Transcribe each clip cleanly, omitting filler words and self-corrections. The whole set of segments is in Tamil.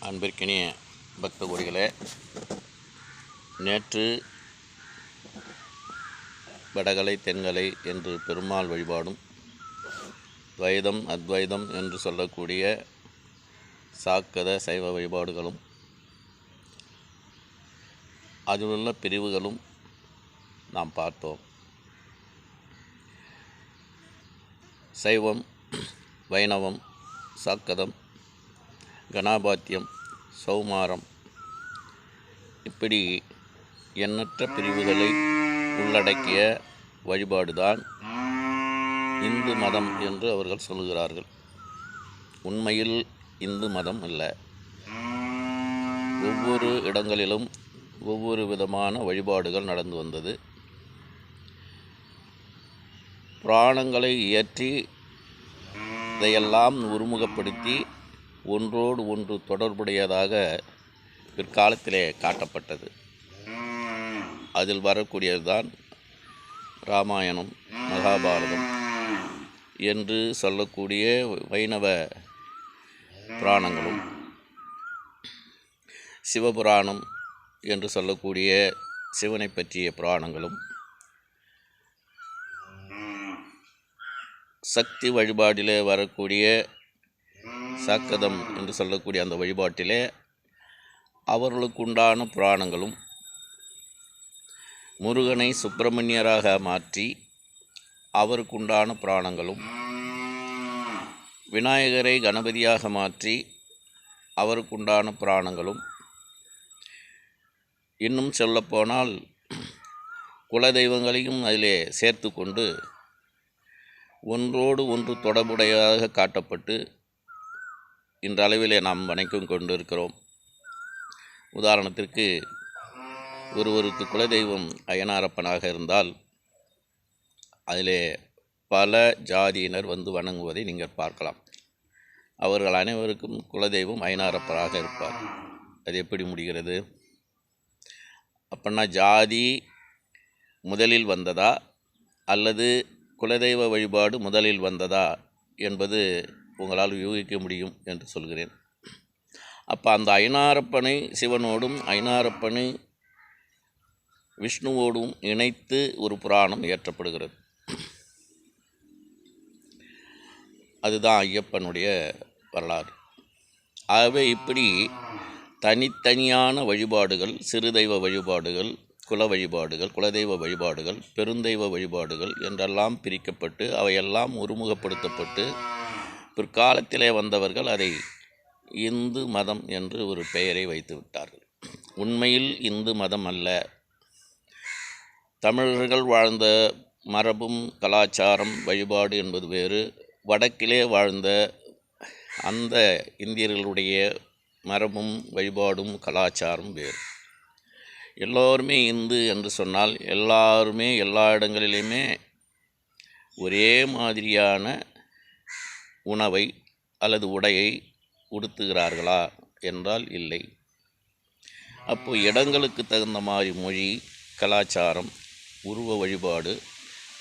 அன்பிற்கினிய பக்த கோடிகளே, நேற்று வடகலை தென்கலை என்று பெருமாள் வழிபாடும், துவைதம் அத்வைதம் என்று சொல்லக்கூடிய சாக்கத சைவ வழிபாடுகளும், அதிலுள்ள பிரிவுகளும் நாம் பார்த்தோம். சைவம், வைணவம், சாக்கதம், கணாபாத்தியம், சௌமாரம், இப்படி எண்ணற்ற பிரிவுகளை உள்ளடக்கிய வழிபாடுதான் இந்து மதம் என்று அவர்கள் சொல்கிறார்கள். உண்மையில் இந்து மதம் அல்ல. ஒவ்வொரு இடங்களிலும் ஒவ்வொரு விதமான வழிபாடுகள் நடந்து வந்தது. புராணங்களை இயற்றி இதையெல்லாம் ஒருமுகப்படுத்தி ஒன்றோடு ஒன்று தொடர்புடையதாக பிற்காலத்திலே காட்டப்பட்டது. அதில் வரக்கூடியதுதான் இராமாயணம், மகாபாரதம் என்று சொல்லக்கூடிய வைணவ புராணங்களும், சிவபுராணம் என்று சொல்லக்கூடிய சிவனை பற்றிய புராணங்களும், சக்தி வழிபாட்டிலே வரக்கூடிய சாக்கதம் என்று சொல்லக்கூடிய அந்த வழிபாட்டிலே அவர்களுக்குண்டான புராணங்களும், முருகனை சுப்பிரமணியராக மாற்றி அவருக்குண்டான புராணங்களும், விநாயகரை கணபதியாக மாற்றி அவருக்குண்டான புராணங்களும், இன்னும் சொல்லப்போனால் குலதெய்வங்களையும் அதிலே சேர்த்து கொண்டு ஒன்றோடு ஒன்று தொடர்புடையதாக காட்டப்பட்டு இன்றளவிலே நாம் வணக்கம் கொண்டிருக்கிறோம். உதாரணத்திற்கு, ஒருவருக்கு குலதெய்வம் அய்யனாரப்பனாக இருந்தால் அதிலே பல ஜாதியினர் வந்து வணங்குவதை நீங்கள் பார்க்கலாம். அவர்கள் அனைவருக்கும் குலதெய்வம் அய்யனாரப்பனாக இருப்பார். அது எப்படி முடிகிறது? அப்படின்னா ஜாதி முதலில் வந்ததா அல்லது குலதெய்வ வழிபாடு முதலில் வந்ததா என்பது உங்களால் யூகிக்க முடியும் என்று சொல்கிறேன். அப்போ அந்த அய்யனாரப்பனை சிவனோடும் அய்யனாரப்பனை விஷ்ணுவோடும் இணைத்து ஒரு புராணம் இயற்றப்படுகிறது. அதுதான் ஐயப்பனுடைய வரலாறு. ஆகவே இப்படி தனித்தனியான வழிபாடுகள், சிறு தெய்வ வழிபாடுகள், குல வழிபாடுகள், குலதெய்வ வழிபாடுகள், பெருந்தெய்வ வழிபாடுகள் என்றெல்லாம் பிரிக்கப்பட்டு அவையெல்லாம் ஒருமுகப்படுத்தப்பட்டு பிற்காலத்திலே வந்தவர்கள் அதை இந்து மதம் என்று ஒரு பெயரை வைத்து விட்டார்கள். உண்மையில் இந்து மதம் அல்ல. தமிழர்கள் வாழ்ந்த மரபும் கலாச்சாரம் வழிபாடு என்பது வேறு. வடக்கிலே வாழ்ந்த அந்த இந்தியர்களுடைய மரபும் வழிபாடும் கலாச்சாரம் வேறு. எல்லோருமே இந்து என்று சொன்னால் எல்லாருமே எல்லா இடங்களிலுமே ஒரே மாதிரியான உணவை அல்லது உடையை உடுத்துகிறார்களா என்றால் இல்லை. அப்போ இடங்களுக்கு தகுந்த மாதிரி மொழி, கலாச்சாரம், உருவ வழிபாடு,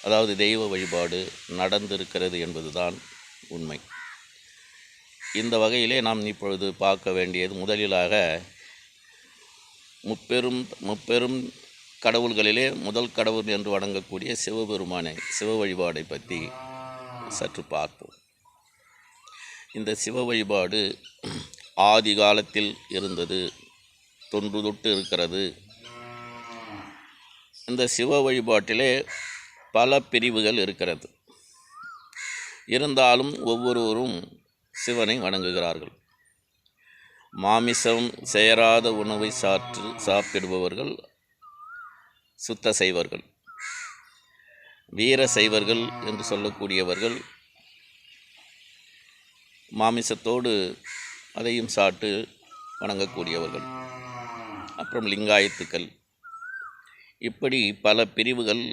அதாவது தெய்வ வழிபாடு நடந்திருக்கிறது என்பதுதான் உண்மை. இந்த வகையிலே நாம் இப்பொழுது பார்க்க வேண்டியது, முதலிலாக முப்பெரும் கடவுள்களிலே முதல் கடவுள் என்று வணங்கக்கூடிய சிவபெருமானை, சிவ வழிபாடை பற்றி சற்று பார்ப்போம். இந்த சிவ வழிபாடு ஆதி காலத்தில் இருந்தது, தொன்று தொட்டு இருக்கிறது. இந்த சிவ வழிபாட்டிலே பல பிரிவுகள் இருக்கிறது. இருந்தாலும் ஒவ்வொருவரும் சிவனை வணங்குகிறார்கள். மாமிசம் சேராத உணவை சாப்பிடுபவர்கள் சுத்த சைவர்கள். வீர சைவர்கள் என்று சொல்லக்கூடியவர்கள் மாமிசத்தோடு அதையும் சாப்பிட்டு வணங்கக்கூடியவர்கள். அப்புறம் லிங்காயத்துக்கள், இப்படி பல பிரிவுகள்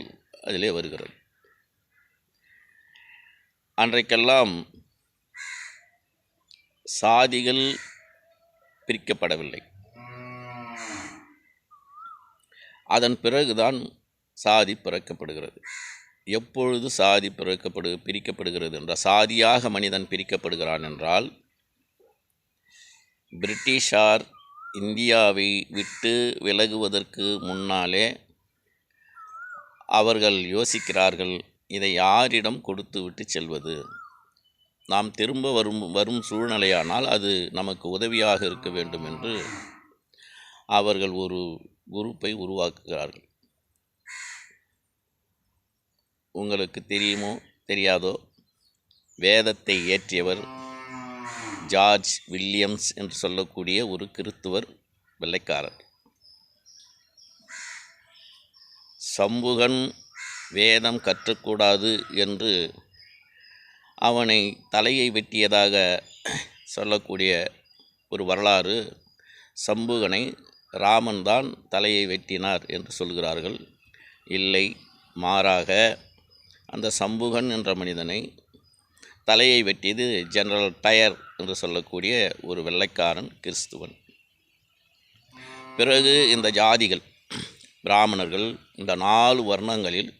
அதிலே வருகிறது. அன்றைக்கெல்லாம் சாதிகள் பிரிக்கப்படவில்லை. அதன் பிறகுதான் சாதி பிறக்கப்படுகிறது. எப்பொழுது சாதி பிரிக்கப்படுகிறது என்றால், சாதியாக மனிதன் பிரிக்கப்படுகிறான் என்றால் பிரிட்டிஷார் இந்தியாவை விட்டு விலகுவதற்கு முன்னாலே அவர்கள் யோசிக்கிறார்கள், இதை யாரிடம் கொடுத்து விட்டு செல்வது. நாம் திரும்ப வரும் சூழ்நிலையானால் அது நமக்கு உதவியாக இருக்க வேண்டும் என்று அவர்கள் ஒரு குரூப்பை உருவாக்குகிறார்கள். உங்களுக்கு தெரியுமோ தெரியாதோ, வேதத்தை இயற்றியவர் ஜார்ஜ் வில்லியம்ஸ் என்று சொல்லக்கூடிய ஒரு கிறித்துவர் வெள்ளைக்காரர். சம்புகன் வேதம் கற்றக்கூடாது என்று அவனை தலையை வெட்டியதாக சொல்லக்கூடிய ஒரு வரலாறு, சம்புகனை ராமன் தான் தலையை வெட்டினார் என்று சொல்கிறார்கள். இல்லை, மாறாக அந்த சம்புகன் என்ற மனிதனை தலையை வெட்டியது ஜெனரல் டயர் என்று சொல்லக்கூடிய ஒரு வெள்ளைக்காரன் கிறிஸ்துவன். பிறகு இந்த ஜாதிகள், பிராமணர்கள், இந்த 4 வர்ணங்களில்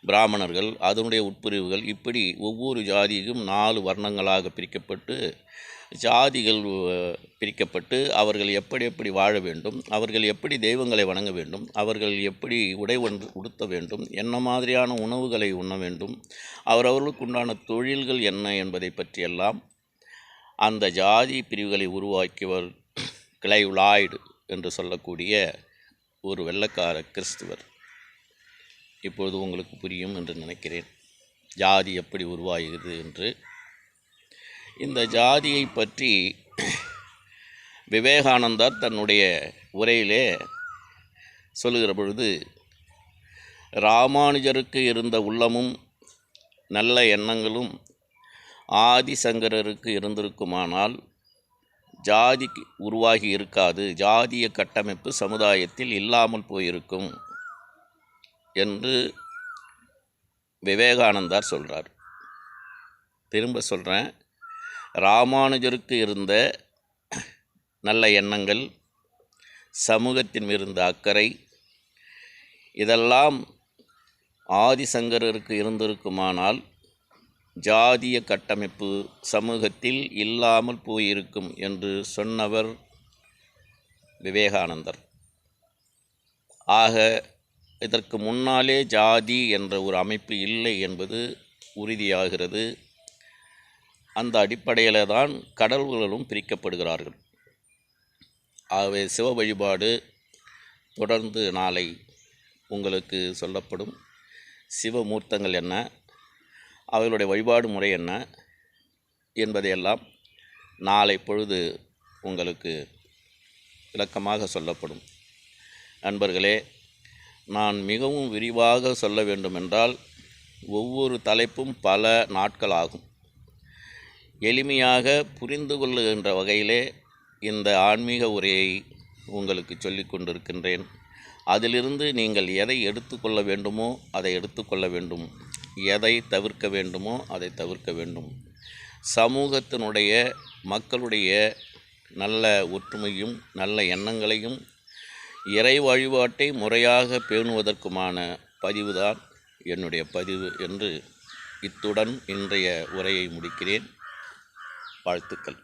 பிராமணர்கள், அதனுடைய உட்பிரிவுகள், இப்படி ஒவ்வொரு ஜாதிக்கும் 4 வர்ணங்களாக பிரிக்கப்பட்டு ஜாதிகள் பிரிக்கப்பட்டு அவர்கள் எப்படி எப்படி வாழ வேண்டும், அவர்கள் எப்படி தெய்வங்களை வணங்க வேண்டும், அவர்கள் எப்படி உடை உடுத்த வேண்டும், என்ன மாதிரியான உணவுகளை உண்ண வேண்டும், அவரவர்களுக்கு உண்டான தொழில்கள் என்ன என்பதை பற்றியெல்லாம் அந்த ஜாதி பிரிவுகளை உருவாக்கியவர் கிளைவ் லாய்டு என்று சொல்லக்கூடிய ஒரு வெள்ளைக்கார கிறிஸ்துவர். இப்பொழுது உங்களுக்கு புரியும் என்று நினைக்கிறேன், ஜாதி எப்படி உருவாகிறது என்று. இந்த ஜாதியை பற்றி விவேகானந்தர் தன்னுடைய உரையிலே சொல்லுகிற பொழுது, ராமானுஜருக்கு இருந்த உள்ளமும் நல்ல எண்ணங்களும் ஆதிசங்கரருக்கு இருந்திருக்குமானால் ஜாதி உருவாகி இருக்காது, ஜாதிய கட்டமைப்பு சமுதாயத்தில் இல்லாமல் போயிருக்கும் என்று விவேகானந்தார் சொல்கிறார். திரும்ப சொல்கிறேன், ராமானுஜருக்கு இருந்த நல்ல எண்ணங்கள், சமூகத்தின் இருந்த அக்கறை, இதெல்லாம் ஆதிசங்கரருக்கு இருந்திருக்குமானால் ஜாதிய கட்டமைப்பு சமூகத்தில் இல்லாமல் போயிருக்கும் என்று சொன்னவர் விவேகானந்தர். ஆக இதற்கு முன்னாலே ஜாதி என்ற ஒரு அமைப்பு இல்லை என்பது உறுதியாகிறது. அந்த அடிப்படையில் தான் கடவுள்களும் பிரிக்கப்படுகிறார்கள். ஆகவே சிவ வழிபாடு தொடர்ந்து நாளை உங்களுக்கு சொல்லப்படும். சிவமூர்த்தங்கள் என்ன, அவர்களுடைய வழிபாடு முறை என்ன என்பதையெல்லாம் நாளை பொழுது உங்களுக்கு விளக்கமாக சொல்லப்படும். நண்பர்களே, நான் மிகவும் விரிவாக சொல்ல வேண்டுமென்றால் ஒவ்வொரு தலைப்பும் பல நாட்கள் ஆகும். எளிமையாக புரிந்து கொள்ளுகின்ற வகையிலே இந்த ஆன்மீக உரையை உங்களுக்கு சொல்லிக் கொண்டிருக்கின்றேன். அதிலிருந்து நீங்கள் எதை எடுத்துக்கொள்ள வேண்டுமோ அதை எடுத்துக்கொள்ள வேண்டும், எதை தவிர்க்க வேண்டுமோ அதை தவிர்க்க வேண்டும். சமூகத்தினுடைய, மக்களுடைய நல்ல ஒற்றுமையும் நல்ல எண்ணங்களையும் இறை வழிபாட்டை முறையாக பேணுவதற்குமான பதிவுதான் என்னுடைய பதிவு என்று இத்துடன் இன்றைய உரையை முடிக்கிறேன். வாழ்த்துக்கள்.